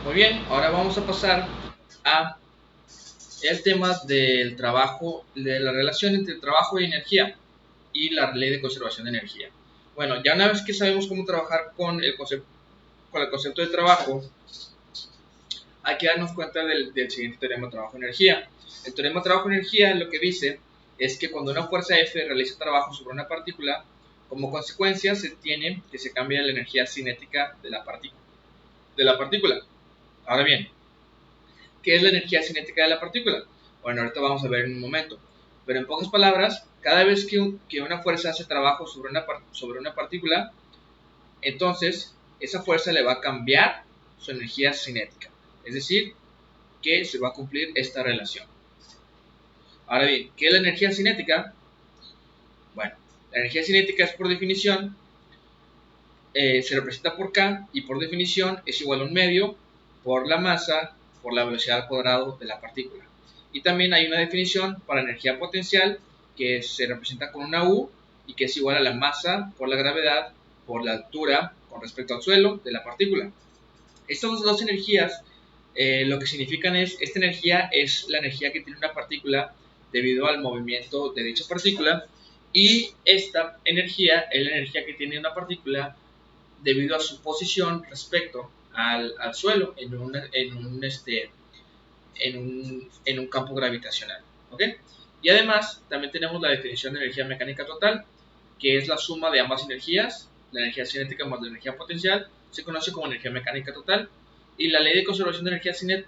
Muy bien, ahora vamos a pasar a el tema del trabajo, de la relación entre trabajo y energía y la ley de conservación de energía. Bueno, ya una vez que sabemos cómo trabajar con el concepto de trabajo, hay que darnos cuenta del siguiente teorema de trabajo-energía. El teorema de trabajo-energía lo que dice es que cuando una fuerza F realiza trabajo sobre una partícula, como consecuencia se tiene que se cambia la energía cinética de la partícula. Ahora bien, ¿qué es la energía cinética de la partícula? Bueno, ahorita vamos a ver en un momento. Pero en pocas palabras, cada vez que una fuerza hace trabajo sobre una partícula, entonces esa fuerza le va a cambiar su energía cinética. Es decir, que se va a cumplir esta relación. Ahora bien, ¿qué es la energía cinética? Bueno, la energía cinética es por definición, se representa por K y por definición es igual a un medio por la masa por la velocidad al cuadrado de la partícula. Y también hay una definición para energía potencial que se representa con una U y que es igual a la masa por la gravedad por la altura con respecto al suelo de la partícula. Estas dos energías lo que significan es, esta energía es la energía que tiene una partícula debido al movimiento de dicha partícula y esta energía es la energía que tiene una partícula debido a su posición respecto al suelo en un campo gravitacional. ¿Okay? Y además también tenemos la definición de energía mecánica total, que es la suma de ambas energías, la energía cinética más la energía potencial, se conoce como energía mecánica total. Y la ley de conservación de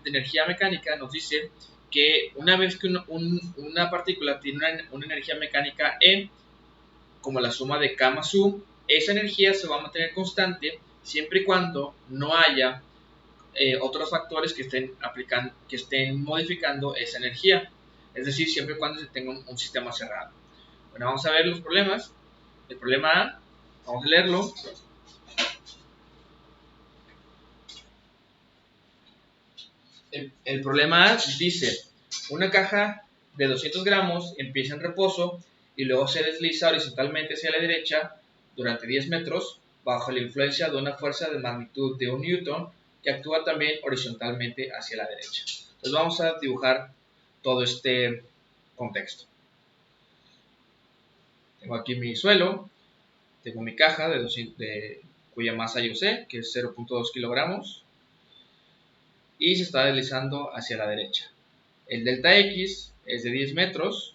energía mecánica nos dice que una vez que una partícula tiene una energía mecánica E, como la suma de K más U, esa energía se va a mantener constante siempre y cuando no haya otros factores que estén modificando esa energía. Es decir, siempre y cuando se tenga un sistema cerrado. Bueno, vamos a ver los problemas. El problema A, vamos a leerlo. El problema A dice, una caja de 200 gramos empieza en reposo y luego se desliza horizontalmente hacia la derecha durante 10 metros bajo la influencia de una fuerza de magnitud de 1 newton que actúa también horizontalmente hacia la derecha. Entonces vamos a dibujar todo este contexto. Tengo aquí mi suelo, tengo mi caja cuya masa yo sé, que es 0.2 kilogramos, y se está deslizando hacia la derecha. El delta X es de 10 metros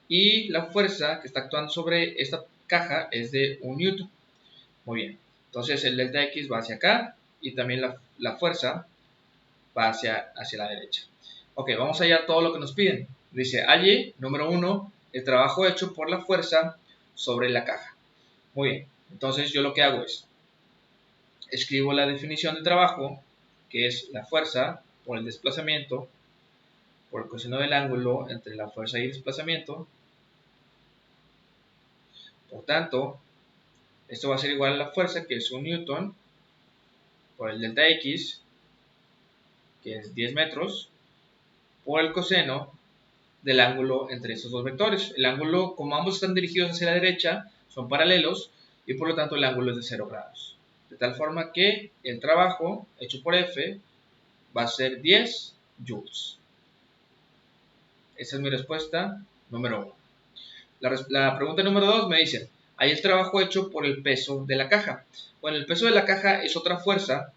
y la fuerza que está actuando sobre esta caja es de 1 newton. Muy bien, entonces el delta X va hacia acá y también la fuerza va hacia la derecha. Ok, vamos allá a todo lo que nos piden. Dice, halle, número 1, el trabajo hecho por la fuerza sobre la caja. Muy bien, entonces yo lo que hago es, escribo la definición de trabajo, que es la fuerza por el desplazamiento, por el coseno del ángulo entre la fuerza y el desplazamiento. Por tanto, esto va a ser igual a la fuerza, que es 1 newton, por el delta X, que es 10 metros, por el coseno del ángulo entre estos dos vectores. El ángulo, como ambos están dirigidos hacia la derecha, son paralelos y por lo tanto el ángulo es de 0 grados. De tal forma que el trabajo hecho por F va a ser 10 joules. Esa es mi respuesta número 1. La pregunta número 2 me dice, hay el trabajo hecho por el peso de la caja. Bueno, el peso de la caja es otra fuerza,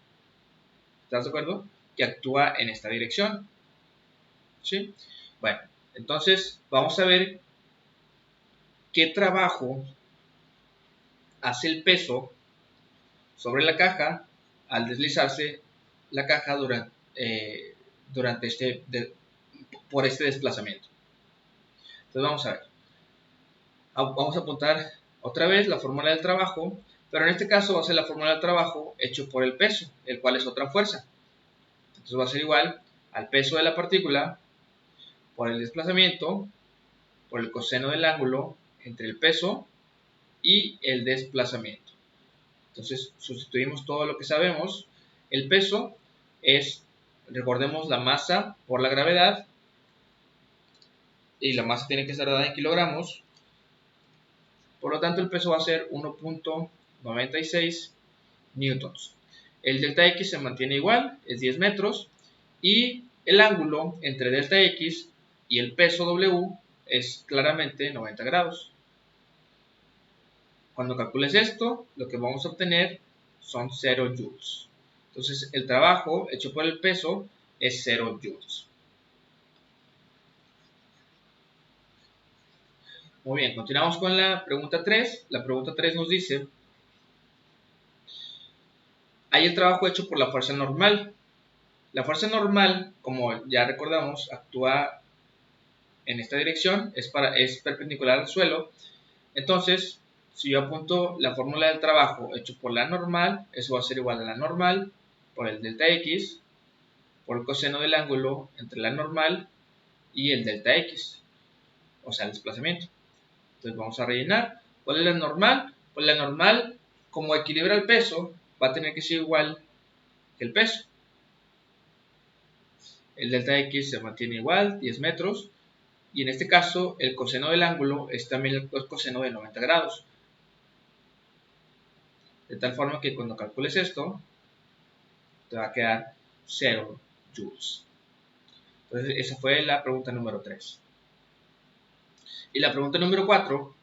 ¿estás de acuerdo? Que actúa en esta dirección. ¿Sí? Bueno, entonces vamos a ver qué trabajo hace el peso sobre la caja al deslizarse la caja por este desplazamiento. Entonces vamos a ver. Vamos a apuntar otra vez la fórmula del trabajo, pero en este caso va a ser la fórmula del trabajo hecho por el peso, el cual es otra fuerza. Entonces va a ser igual al peso de la partícula por el desplazamiento, por el coseno del ángulo entre el peso y el desplazamiento. Entonces sustituimos todo lo que sabemos. El peso es, recordemos, la masa por la gravedad, y la masa tiene que ser dada en kilogramos. Por lo tanto, el peso va a ser 1.96 newtons. El delta X se mantiene igual, es 10 metros, y el ángulo entre delta X y el peso W es claramente 90 grados. Cuando calcules esto, lo que vamos a obtener son 0 joules. Entonces, el trabajo hecho por el peso es 0 joules. Muy bien, continuamos con la pregunta 3. La pregunta 3 nos dice: hay el trabajo hecho por la fuerza normal. La fuerza normal, como ya recordamos, actúa en esta dirección, es perpendicular al suelo. Entonces, si yo apunto la fórmula del trabajo hecho por la normal, eso va a ser igual a la normal por el delta X, por el coseno del ángulo entre la normal y el delta X, o sea, el desplazamiento. Entonces vamos a rellenar. ¿Cuál es la normal? Pues la normal, como equilibra el peso, va a tener que ser igual que el peso. El delta X se mantiene igual, 10 metros, y en este caso el coseno del ángulo es también el coseno de 90 grados. De tal forma que cuando calcules esto, te va a quedar 0 joules. Entonces esa fue la pregunta número 3. Y la pregunta número 4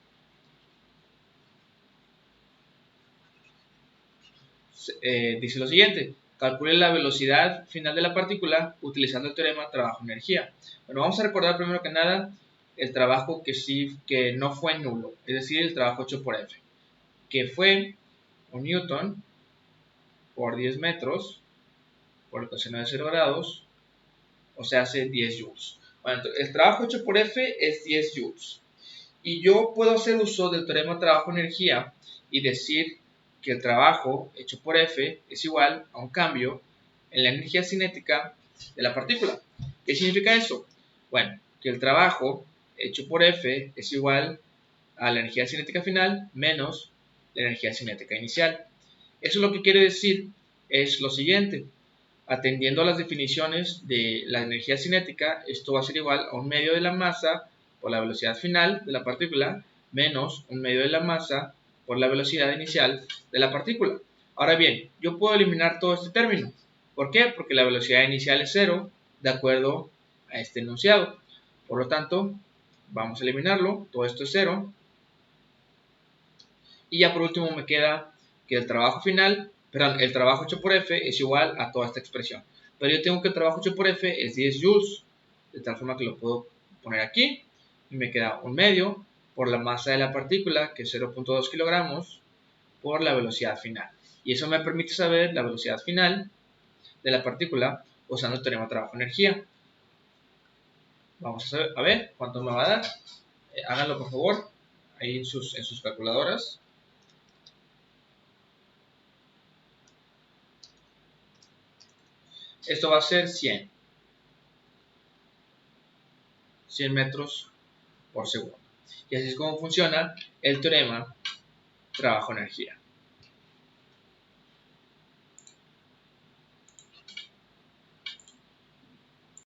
dice lo siguiente: calcule la velocidad final de la partícula utilizando el teorema trabajo-energía. Bueno, vamos a recordar primero que nada el trabajo que no fue nulo, es decir, el trabajo hecho por F, que fue 1 newton por 10 metros por el coseno de 0 grados, o sea, hace 10 joules. Bueno, el trabajo hecho por F es 10 joules. Y yo puedo hacer uso del teorema trabajo-energía y decir que el trabajo hecho por F es igual a un cambio en la energía cinética de la partícula. ¿Qué significa eso? Bueno, que el trabajo hecho por F es igual a la energía cinética final menos la energía cinética inicial. Eso lo que quiere decir es lo siguiente: atendiendo a las definiciones de la energía cinética, esto va a ser igual a un medio de la masa por la velocidad final de la partícula menos un medio de la masa por la velocidad inicial de la partícula. Ahora bien, yo puedo eliminar todo este término. ¿Por qué? Porque la velocidad inicial es 0 de acuerdo a este enunciado. Por lo tanto, vamos a eliminarlo. Todo esto es 0. Y ya por último me queda que el trabajo final, perdón, el trabajo hecho por F es igual a toda esta expresión. Pero yo tengo que el trabajo hecho por F es 10 joules, de tal forma que lo puedo poner aquí. Y me queda un medio por la masa de la partícula, que es 0.2 kilogramos, por la velocidad final. Y eso me permite saber la velocidad final de la partícula usando el teorema trabajo-energía. Vamos a ver cuánto me va a dar. Háganlo por favor, ahí en sus calculadoras. Esto va a ser 100 metros por segundo. Y así es como funciona el teorema trabajo-energía.